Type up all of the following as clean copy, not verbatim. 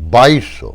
2200,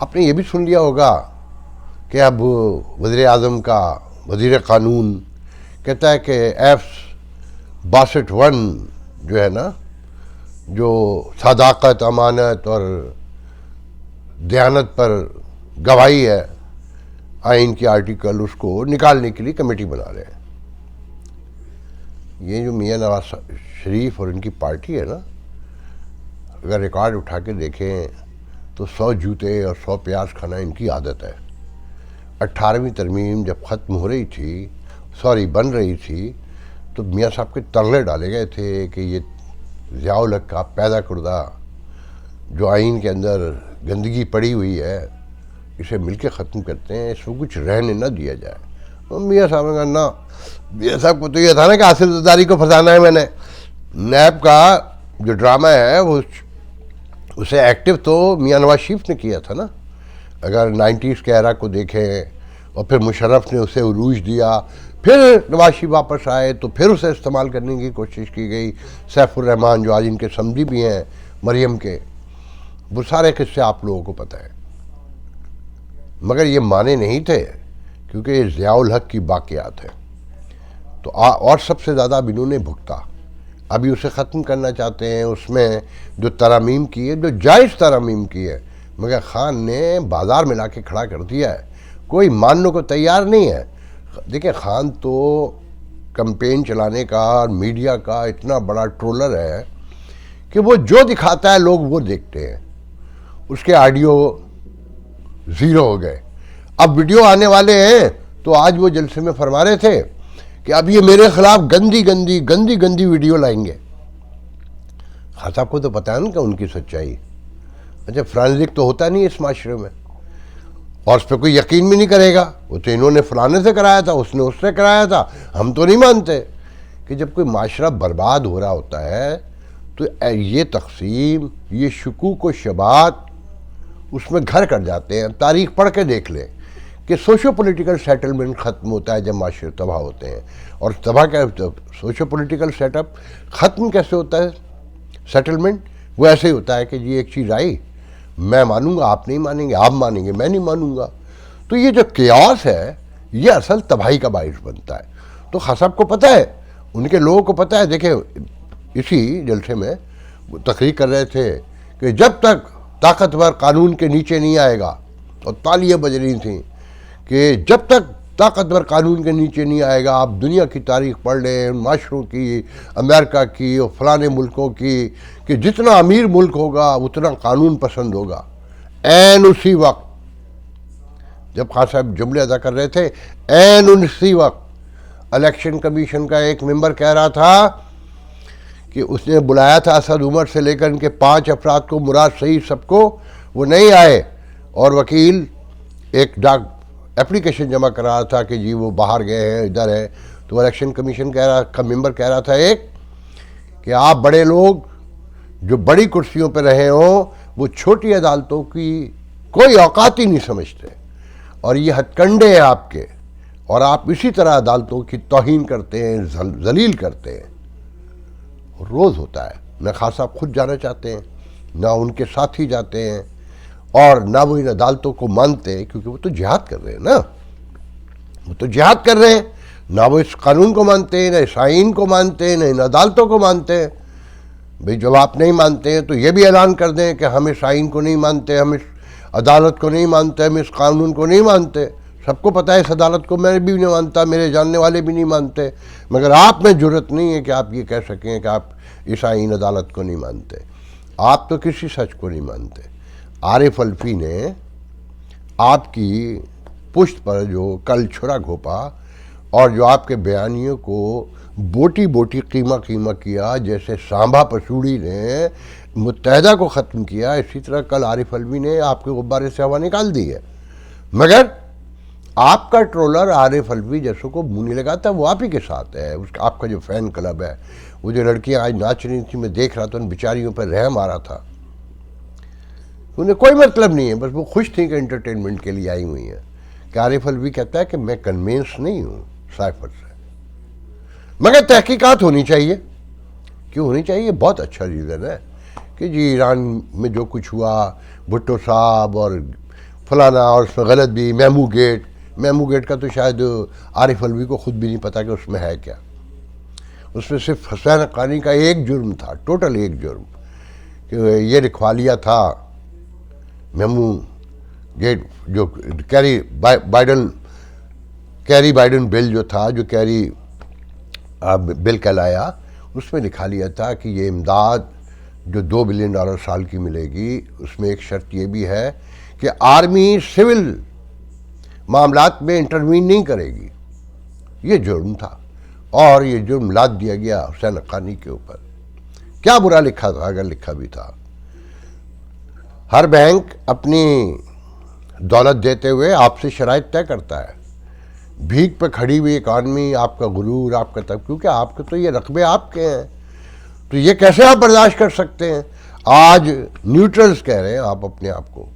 آپ نے یہ بھی سن لیا ہوگا کہ اب وزیر اعظم کا وزیر قانون کہتا ہے کہ F-62 جو ہے نا، جو صداقت، امانت اور دیانت پر گواہی ہے، آئین کی آرٹیکل، اس کو نکالنے کے لیے کمیٹی بنا رہے ہیں۔ یہ جو میاں نواز شریف اور ان کی پارٹی ہے نا، اگر ریکارڈ اٹھا کے دیکھیں تو 100 جوتے اور 100 پیاز کھانا ان کی عادت ہے۔ 18ویں ترمیم جب ختم ہو رہی تھی، بن رہی تھی، تو میاں صاحب کے ترلے ڈالے گئے تھے کہ یہ ضیاء الحق کا پیدا کردہ جو آئین کے اندر گندگی پڑی ہوئی ہے، اسے مل کے ختم کرتے ہیں، اس کو کچھ رہنے نہ دیا جائے۔ اور میاں صاحب نے کہا نا، میاں صاحب کو تو یہ تھا نا کہ حاصل زرداری کو پھنسانا ہے میں نے۔ نیب کا جو ڈرامہ ہے وہ اسے ایکٹیو تو میاں نواز شریف نے کیا تھا نا۔ اگر 90s کے ایرا کو دیکھیں، اور پھر مشرف نے اسے عروج دیا، پھر نواز شریف واپس آئے تو پھر اسے استعمال کرنے کی کوشش کی گئی۔ سیف الرحمان جو آج ان کے سمدھی بھی ہیں مریم کے، وہ سارے قصے آپ لوگوں کو پتہ ہے، مگر یہ مانے نہیں تھے کیونکہ یہ ضیاء الحق کی باقیات ہیں۔ تو اور سب سے زیادہ اب انہوں نے بھگتا، ابھی اسے ختم کرنا چاہتے ہیں۔ اس میں جو ترامیم کی ہے، جو جائز ترامیم کی ہے، مگر خان نے بازار میں لا کے کھڑا کر دیا ہے، کوئی ماننے کو تیار نہیں ہے۔ دیکھیں، خان تو کمپین چلانے کا اور میڈیا کا اتنا بڑا ٹرولر ہے کہ وہ جو دکھاتا ہے لوگ وہ دیکھتے ہیں۔ اس کے آڈیو زیرو ہو گئے، اب ویڈیو آنے والے ہیں۔ تو آج وہ جلسے میں فرما رہے تھے کہ اب یہ میرے خلاف گندی ویڈیو لائیں گے۔ خان صاحب کو تو پتہ ہے نا کہ ان کی سچائی۔ اچھا، فرانزک تو ہوتا نہیں اس معاشرے میں، اور اس پہ کوئی یقین بھی نہیں کرے گا۔ وہ تو انہوں نے فلانے سے کرایا تھا، اس نے اس سے کرایا تھا، ہم تو نہیں مانتے۔ کہ جب کوئی معاشرہ برباد ہو رہا ہوتا ہے تو یہ تقسیم، یہ شکوک و شبہات اس میں گھر کر جاتے ہیں۔ تاریخ پڑھ کے دیکھ لیں کہ سوشو پولیٹیکل سیٹلمنٹ ختم ہوتا ہے جب معاشرے تباہ ہوتے ہیں۔ اور تباہ کیا، سوشو پولیٹیکل سیٹ اپ ختم کیسے ہوتا ہے؟ سیٹلمنٹ وہ ایسے ہی ہوتا ہے کہ جی ایک چیز آئی، میں مانوں گا، آپ نہیں مانیں گے، آپ مانیں گے، میں نہیں مانوں گا۔ تو یہ جو کیاس ہے، یہ اصل تباہی کا باعث بنتا ہے۔ تو خان صاحب کو پتہ ہے، ان کے لوگوں کو پتہ ہے۔ دیکھیں، اسی جلسے میں وہ تقریر کر رہے تھے کہ جب تک طاقتور قانون کے نیچے نہیں آئے گا، اور تالیاں بج رہی تھیں کہ جب تک طاقتور قانون کے نیچے نہیں آئے گا، آپ دنیا کی تاریخ پڑھ لیں، معاشروں کی، امریکہ کی اور فلانے ملکوں کی، کہ جتنا امیر ملک ہوگا اتنا قانون پسند ہوگا۔ عین اسی وقت جب خان صاحب جملے ادا کر رہے تھے، عین اسی وقت الیکشن کمیشن کا ایک ممبر کہہ رہا تھا کہ اس نے بلایا تھا اسد عمر سے لے کر ان کے 5 افراد کو، مراد سعید، سب کو، وہ نہیں آئے، اور وکیل ایک اپلیکیشن جمع کرا رہا تھا کہ جی وہ باہر گئے ہیں، ادھر ہے۔ تو الیکشن کمیشن کا ممبر کہہ رہا تھا ایک کہ آپ بڑے لوگ جو بڑی کرسیوں پہ رہے ہوں، وہ چھوٹی عدالتوں کی کوئی اوقات ہی نہیں سمجھتے، اور یہ ہتھ کنڈے ہیں آپ کے، اور آپ اسی طرح عدالتوں کی توہین کرتے ہیں، ذلیل کرتے ہیں۔ روز ہوتا ہے، نہ خان صاحب خود جانا چاہتے ہیں، نہ ان کے ساتھی جاتے ہیں، اور نہ وہ ان عدالتوں کو مانتے ہیں، کیونکہ وہ تو جہاد کر رہے ہیں نا، وہ تو جہاد کر رہے ہیں۔ نہ وہ اس قانون کو مانتے ہیں، نہ اس آئین کو مانتے ہیں، نہ ان عدالتوں کو مانتے ہیں۔ بھئی جب آپ نہیں مانتے ہیں تو یہ بھی اعلان کر دیں کہ ہم اس آئین کو نہیں مانتے، ہم اس عدالت کو نہیں مانتے، ہم اس قانون کو نہیں مانتے۔ سب کو پتہ ہے اس عدالت کو میں بھی نہیں مانتا، میرے جاننے والے بھی نہیں مانتے، مگر آپ میں جرت نہیں ہے کہ آپ یہ کہہ سکیں کہ آپ اس آئین عدالت کو نہیں مانتے۔ آپ تو کسی سچ کو نہیں مانتے۔ عارف الفی نے آپ کی پشت پر جو کل چھرا گھوپا، اور جو آپ کے بیانیوں کو بوٹی بوٹی قیمہ کیا، جیسے سانبا پسوڑی نے متحدہ کو ختم کیا، اسی طرح کل عارف الوی نے آپ کے غبارے سے ہوا نکال دی ہے۔ مگر آپ کا ٹرولر عارف الوی جیسوں کو منہ نہیں لگاتا، وہ آپ ہی کے ساتھ ہے۔ آپ کا جو فین کلب ہے، وہ جو لڑکیاں آج ناچ رہی تھیں، میں دیکھ رہا تھا، ان بیچاریوں پر رحم آ رہا تھا۔ انہیں کوئی مطلب نہیں ہے، بس وہ خوش تھیں کہ انٹرٹینمنٹ کے لیے آئی ہوئی ہیں۔ کہ عارف الوی کہتا ہے کہ میں کنوینس نہیں ہوں سائفر سے، مگر تحقیقات ہونی چاہیے۔ کیوں ہونی چاہیے؟ بہت اچھا ریزن ہے کہ جی ایران میں جو کچھ ہوا، بھٹو صاحب اور فلانا، اور اس میں غلط بھی میمو گیٹ کا تو شاید عارف الوی کو خود بھی نہیں پتا کہ اس میں ہے کیا. اس میں صرف حسین حقانی کا ایک جرم تھا، ٹوٹل ایک جرم، کہ یہ لکھوا لیا تھا میمو گیٹ جو کیری بائیڈن بل جو تھا، جو کیری بل کہلایا، اس میں لکھا لیا تھا کہ یہ امداد جو $2 بلین سال کی ملے گی، اس میں ایک شرط یہ بھی ہے کہ آرمی سول معاملات میں انٹروین نہیں کرے گی. یہ جرم تھا، اور یہ جرم لاد دیا گیا حسین حقانی کے اوپر. کیا برا لکھا تھا اگر لکھا بھی تھا. ہر بینک اپنی دولت دیتے ہوئے آپ سے شرائط طے کرتا ہے. بھیک پہ کھڑی ہوئی اکانومی، آپ کا غرور، آپ کا کیونکہ آپ کے تو یہ رقبے آپ کے ہیں، تو یہ کیسے آپ برداشت کر سکتے ہیں؟ آج نیوٹرلز کہہ رہے ہیں آپ اپنے آپ کو،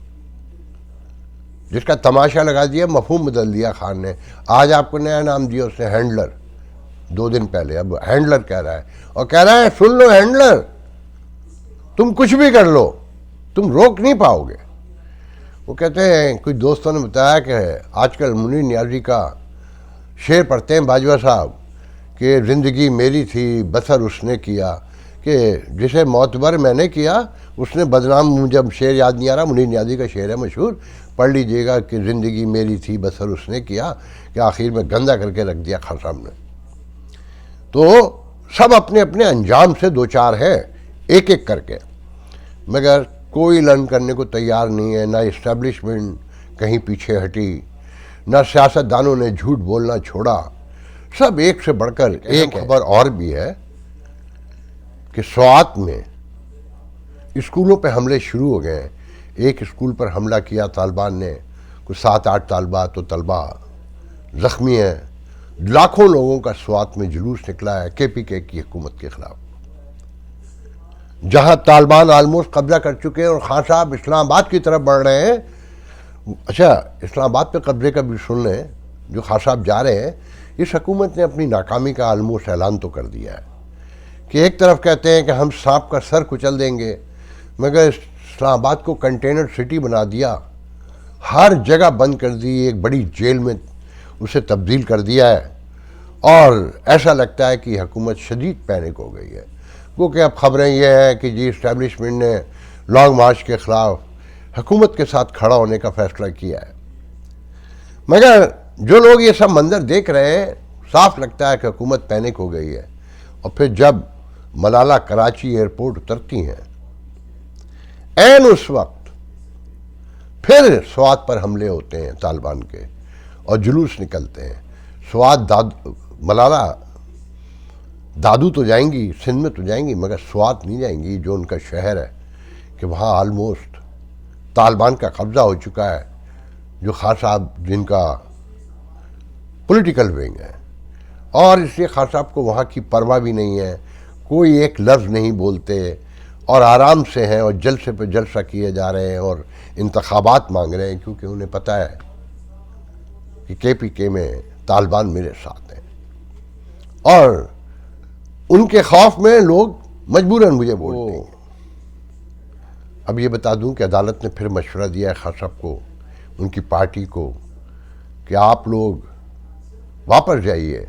جس کا تماشا لگا دیا، مفہوم بدل دیا خان نے. آج آپ کو نیا نام دیا اس نے، ہینڈلر. 2 دن پہلے اب ہینڈلر کہہ رہا ہے، اور کہہ رہا ہے سن لو ہینڈلر، تم کچھ بھی کر لو، تم روک نہیں پاؤ گے. وہ کہتے ہیں، کچھ دوستوں نے بتایا کہ آج کل منیر نیازی کا شعر پڑھتے ہیں باجوہ صاحب کہ زندگی میری تھی بسر اس نے کیا، کہ جسے معتبر میں نے کیا اس نے بدنام. مجھے شعر یاد نہیں آ رہا، منیر نیازی کا شعر ہے مشہور، پڑھ لیجئے گا کہ زندگی میری تھی بسر اس نے کیا، کہ آخر میں گندہ کر کے رکھ دیا خان صاحب نے. تو سب اپنے اپنے انجام سے دوچار ہے، ایک ایک کر کے، مگر کوئی لرن کرنے کو تیار نہیں ہے. نہ اسٹیبلشمنٹ کہیں پیچھے ہٹی، نہ سیاستدانوں نے جھوٹ بولنا چھوڑا. سب ایک سے بڑھ کر ایک. خبر اور بھی ہے کہ سوات میں اسکولوں پہ حملے شروع ہو گئے ہیں. ایک اسکول پر حملہ کیا طالبان نے، کچھ 7-8 طالبات و طلبہ زخمی ہیں. لاکھوں لوگوں کا سوات میں جلوس نکلا ہے KPK کی حکومت کے خلاف، جہاں طالبان آلموسٹ قبضہ کر چکے ہیں، اور خان صاحب اسلام آباد کی طرف بڑھ رہے ہیں. اچھا، اسلام آباد پہ قبضے کا بھی سن لیں، جو خان صاحب جا رہے ہیں. اس حکومت نے اپنی ناکامی کا آلموسٹ اعلان تو کر دیا ہے کہ ایک طرف کہتے ہیں کہ ہم سانپ کا سر کچل دیں گے، مگر اسلام آباد کو کنٹینر سٹی بنا دیا، ہر جگہ بند کر دی، ایک بڑی جیل میں اسے تبدیل کر دیا ہے. اور ایسا لگتا ہے کہ حکومت شدید پینک ہو گئی ہے، کیونکہ اب خبریں یہ ہیں کہ جی اسٹیبلشمنٹ نے لانگ مارچ کے خلاف حکومت کے ساتھ کھڑا ہونے کا فیصلہ کیا ہے. مگر جو لوگ یہ سب منظر دیکھ رہے ہیں، صاف لگتا ہے کہ حکومت پینک ہو گئی ہے. اور پھر جب ملالہ کراچی ایئرپورٹ اترتی ہیں، عین اس وقت پھر سوات پر حملے ہوتے ہیں طالبان کے، اور جلوس نکلتے ہیں. سوات ملالہ دادو تو جائیں گی، سندھ میں تو جائیں گی، مگر سوات نہیں جائیں گی، جو ان کا شہر ہے، کہ وہاں آلموسٹ طالبان کا قبضہ ہو چکا ہے، جو خان صاحب جن کا پولیٹیکل ونگ ہے. اور اس لیے خان صاحب کو وہاں کی پرواہ بھی نہیں ہے، کوئی ایک لفظ نہیں بولتے، اور آرام سے ہیں، اور جلسے پہ جلسہ کیے جا رہے ہیں، اور انتخابات مانگ رہے ہیں، کیونکہ انہیں پتہ ہے کہ KPK میں طالبان میرے ساتھ ہیں. اور ان کے خوف میں لوگ مجبوراً مجھے بولتے ہیں. اب یہ بتا دوں کہ عدالت نے پھر مشورہ دیا ہے خان صاحب کو، ان کی پارٹی کو، کہ آپ لوگ واپس جائیے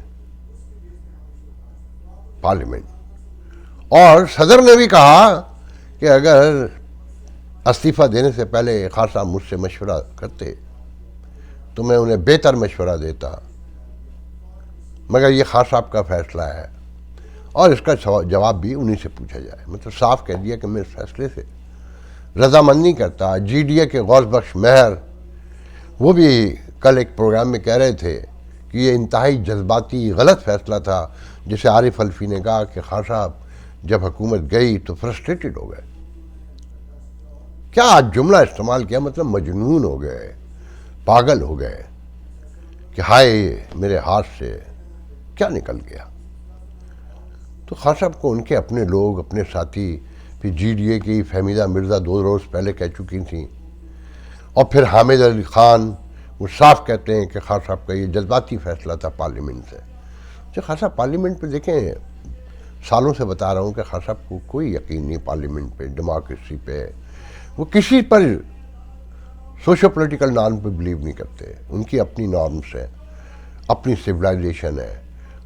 پارلیمنٹ. اور صدر نے بھی کہا کہ اگر استعفیٰ دینے سے پہلے خان صاحب مجھ سے مشورہ کرتے تو میں انہیں بہتر مشورہ دیتا، مگر یہ خان صاحب کا فیصلہ ہے، اور اس کا جواب بھی انہی سے پوچھا جائے. مطلب صاف کہہ دیا کہ میں اس فیصلے سے رضامند نہیں کرتا. GDA کے غوث بخش مہر، وہ بھی کل ایک پروگرام میں کہہ رہے تھے کہ یہ انتہائی جذباتی غلط فیصلہ تھا، جسے عارف الفی نے کہا کہ خان صاحب جب حکومت گئی تو فرسٹریٹڈ ہو گئے. کیا جملہ استعمال کیا، مطلب مجنون ہو گئے، پاگل ہو گئے، کہ ہائے میرے ہاتھ سے کیا نکل گیا. تو خان صاحب کو ان کے اپنے لوگ، اپنے ساتھی، پھر GDA کی فہمیدہ مرزا 2 روز پہلے کہہ چکی تھیں، اور پھر حامد علی خان، وہ صاف کہتے ہیں کہ خان صاحب کا یہ جذباتی فیصلہ تھا پارلیمنٹ سے. جو خان صاحب پارلیمنٹ پہ دیکھیں، سالوں سے بتا رہا ہوں کہ خان صاحب کو کوئی یقین نہیں پارلیمنٹ پہ، ڈیموکریسی پہ. وہ کسی پر سوشو پولیٹیکل نارم پہ بلیو نہیں کرتے. ان کی اپنی نارمس ہیں, اپنی سویلائزیشن ہے,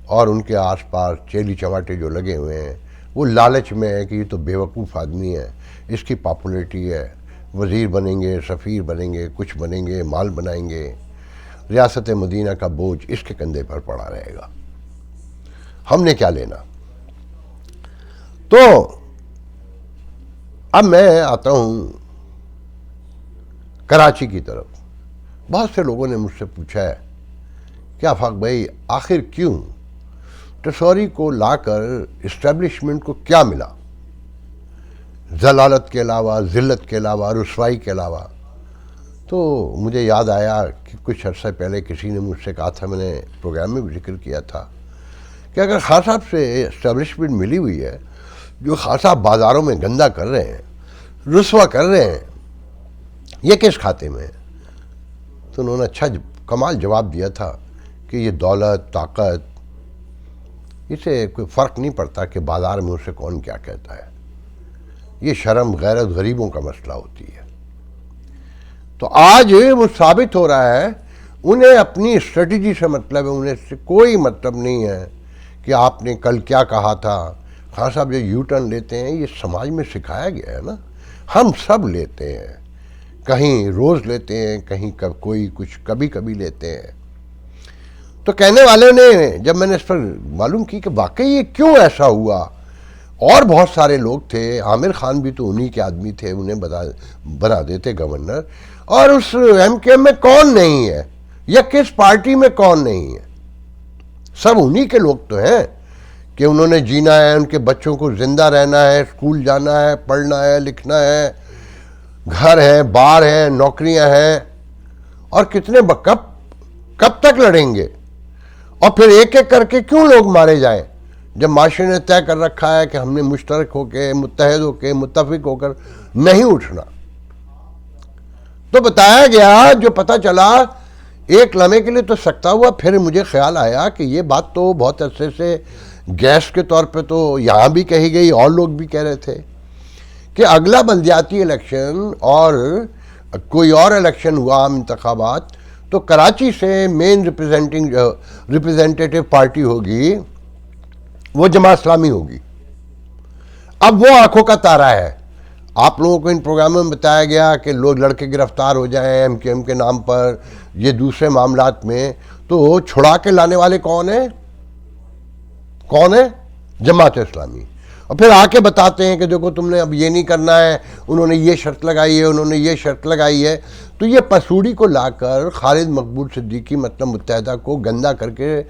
اور ان کے آس پاس چیلی چماٹے جو لگے ہوئے ہیں وہ لالچ میں ہے کہ یہ تو بیوقوف آدمی ہے, اس کی پاپولیٹی ہے, وزیر بنیں گے, سفیر بنیں گے, کچھ بنیں گے, مال بنائیں گے, ریاست مدینہ کا بوجھ اس کے کندھے پر پڑا رہے گا, ہم نے کیا لینا. تو اب میں آتا ہوں کراچی کی طرف. بہت سے لوگوں نے مجھ سے پوچھا ہے کہ آفاق بھائی آخر کیوں ٹسوری کو لا کر اسٹیبلشمنٹ کو کیا ملا, ضلالت کے علاوہ, ذلت کے علاوہ, رسوائی کے علاوہ. تو مجھے یاد آیا کہ کچھ عرصہ پہلے کسی نے مجھ سے کہا تھا, میں نے پروگرام میں بھی ذکر کیا تھا, کہ اگر خان صاحب سے اسٹیبلشمنٹ ملی ہوئی ہے, جو خان صاحب بازاروں میں گندہ کر رہے ہیں, رسوا کر رہے ہیں, یہ کس کھاتے میں ہے؟ تو انہوں نے اچھا کمال جواب دیا تھا کہ یہ دولت, طاقت, اسے کوئی فرق نہیں پڑتا کہ بازار میں اسے کون کیا کہتا ہے, یہ شرم غیرت غریبوں کا مسئلہ ہوتی ہے. تو آج وہ ثابت ہو رہا ہے انہیں اپنی اسٹریٹجی سے مطلب ہے, انہیں سے کوئی مطلب نہیں ہے کہ آپ نے کل کیا کہا تھا. خان صاحب جو یو ٹرن لیتے ہیں یہ سماج میں سکھایا گیا ہے نا, ہم سب لیتے ہیں, کہیں روز لیتے ہیں, کہیں کوئی کچھ کبھی کبھی لیتے ہیں. تو کہنے والے نے جب میں نے اس پر معلوم کی کہ واقعی یہ کیوں ایسا ہوا, اور بہت سارے لوگ تھے, عامر خان بھی تو انہی کے آدمی تھے, انہیں بنا دیتے گورنر, اور اس ایم کے ایم میں کون نہیں ہے یا کس پارٹی میں کون نہیں ہے, سب انہی کے لوگ تو ہیں کہ انہوں نے جینا ہے, ان کے بچوں کو زندہ رہنا ہے, اسکول جانا ہے, پڑھنا ہے, لکھنا ہے, گھر ہیں, بار ہیں, نوکریاں ہیں, اور کتنے کب تک لڑیں گے. اور پھر ایک ایک کر کے کیوں لوگ مارے جائیں جب معاشرے نے طے کر رکھا ہے کہ ہم نے مشترک ہو کے, متحد ہو کے, متفق ہو کر نہیں اٹھنا. تو بتایا گیا, جو پتہ چلا ایک لمحے کے لیے تو سکتا ہوا, پھر مجھے خیال آیا کہ یہ بات تو بہت عرصے سے گیس کے طور پہ تو یہاں بھی کہی گئی, اور لوگ بھی کہہ رہے تھے کہ اگلا بلدیاتی الیکشن اور کوئی اور الیکشن ہوا, عام انتخابات, تو کراچی سے مین ریپرزینٹیٹیو پارٹی ہوگی وہ جماعت اسلامی ہوگی. اب وہ آنکھوں کا تارا ہے. آپ لوگوں کو ان پروگراموں میں بتایا گیا کہ لوگ لڑکے گرفتار ہو جائیں ایم کیو ایم کے نام پر, یہ دوسرے معاملات میں, تو چھڑا کے لانے والے کون ہیں؟ جماعت اسلامی. اور پھر آ کے بتاتے ہیں کہ دیکھو تم نے اب یہ نہیں کرنا ہے, انہوں نے یہ شرط لگائی ہے, انہوں نے یہ شرط لگائی ہے. تو یہ پسوڑی کو لا کر خالد مقبول صدیقی مطلب متحدہ کو گندا کر کے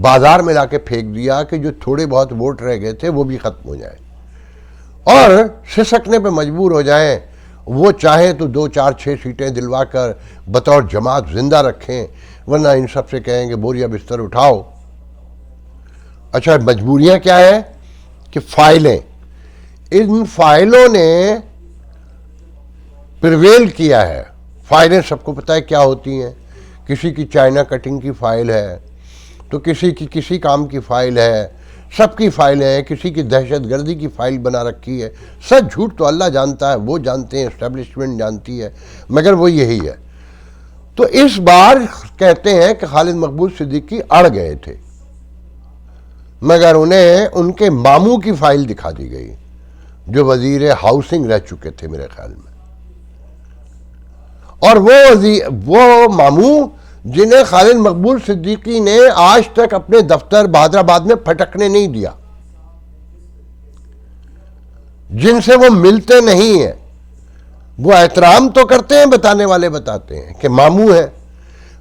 بازار میں لا کے پھینک دیا کہ جو تھوڑے بہت ووٹ رہ گئے تھے وہ بھی ختم ہو جائیں, اور سسکنے پہ مجبور ہو جائیں. وہ چاہیں تو 2 4 6 سیٹیں دلوا کر بطور جماعت زندہ رکھیں, ورنہ ان سب سے کہیں کہ بوریا بستر اٹھاؤ. اچھا, مجبوریاں کیا ہے کہ فائلیں, ان فائلوں نے پریویل کیا ہے. فائلیں سب کو پتہ ہے کیا ہوتی ہیں, کسی کی چائنا کٹنگ کی فائل ہے, تو کسی کی کسی کام کی فائل ہے, سب کی فائلیں ہیں, کسی کی دہشت گردی کی فائل بنا رکھی ہے. سچ جھوٹ تو اللہ جانتا ہے, وہ جانتے ہیں, اسٹیبلشمنٹ جانتی ہے, مگر وہ یہی ہے. تو اس بار کہتے ہیں کہ خالد مقبول صدیقی اڑ گئے تھے, مگر انہیں ان کے ماموں کی فائل دکھا دی گئی جو وزیر ہاؤسنگ رہ چکے تھے میرے خیال میں, اور وہ ماموں جنہیں خالد مقبول صدیقی نے آج تک اپنے دفتر بہادر آباد میں پھٹکنے نہیں دیا, جن سے وہ ملتے نہیں ہیں. وہ احترام تو کرتے ہیں, بتانے والے بتاتے ہیں کہ ماموں ہے,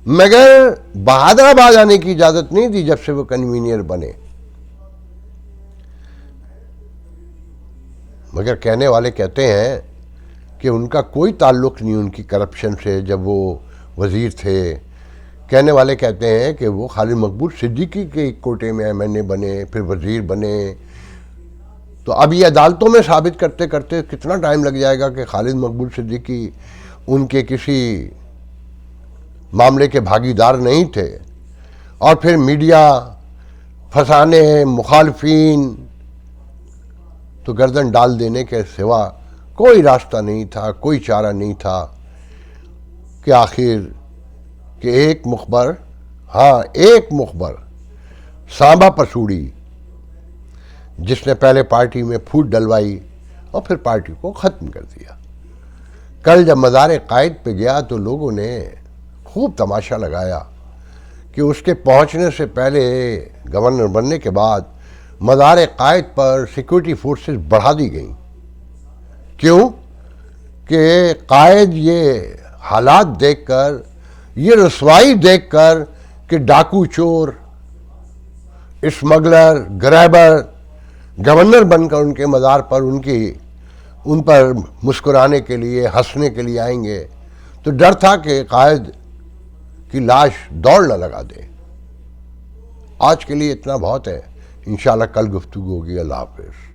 مگر بہادر آباد آنے کی اجازت نہیں دی جب سے وہ کنوینئر بنے. مگر کہنے والے کہتے ہیں کہ ان کا کوئی تعلق نہیں ان کی کرپشن سے جب وہ وزیر تھے. کہنے والے کہتے ہیں کہ وہ خالد مقبول صدیقی کے کوٹے میں ایم این اے بنے, پھر وزیر بنے. تو اب یہ عدالتوں میں ثابت کرتے کرتے کتنا ٹائم لگ جائے گا کہ خالد مقبول صدیقی ان کے کسی معاملے کے بھاگیدار نہیں تھے. اور پھر میڈیا پھنسانے, مخالفین, تو گردن ڈال دینے کے سوا کوئی راستہ نہیں تھا, کوئی چارہ نہیں تھا. کہ آخر کہ ایک مخبر، ہاں ایک مخبر سانبا پسوڑی، جس نے پہلے پارٹی میں پھوٹ ڈلوائی اور پھر پارٹی کو ختم کر دیا. کل جب مزار قائد پہ گیا تو لوگوں نے خوب تماشا لگایا کہ اس کے پہنچنے سے پہلے، گورنر بننے کے بعد، مزار قائد پر سیکورٹی فورسز بڑھا دی گئیں. کیوں؟ کہ قائد یہ حالات دیکھ کر، یہ رسوائی دیکھ کر کہ ڈاکو چور، اسمگلر، گریبر گورنر بن کر ان کے مزار پر ان پر مسکرانے کے لیے، ہنسنے کے لیے آئیں گے، تو ڈر تھا کہ قائد کی لاش دوڑ نہ لگا دے. آج کے لیے اتنا بہت ہے. انشاءاللہ کل گفتگو ہوگی. اللہ حافظ.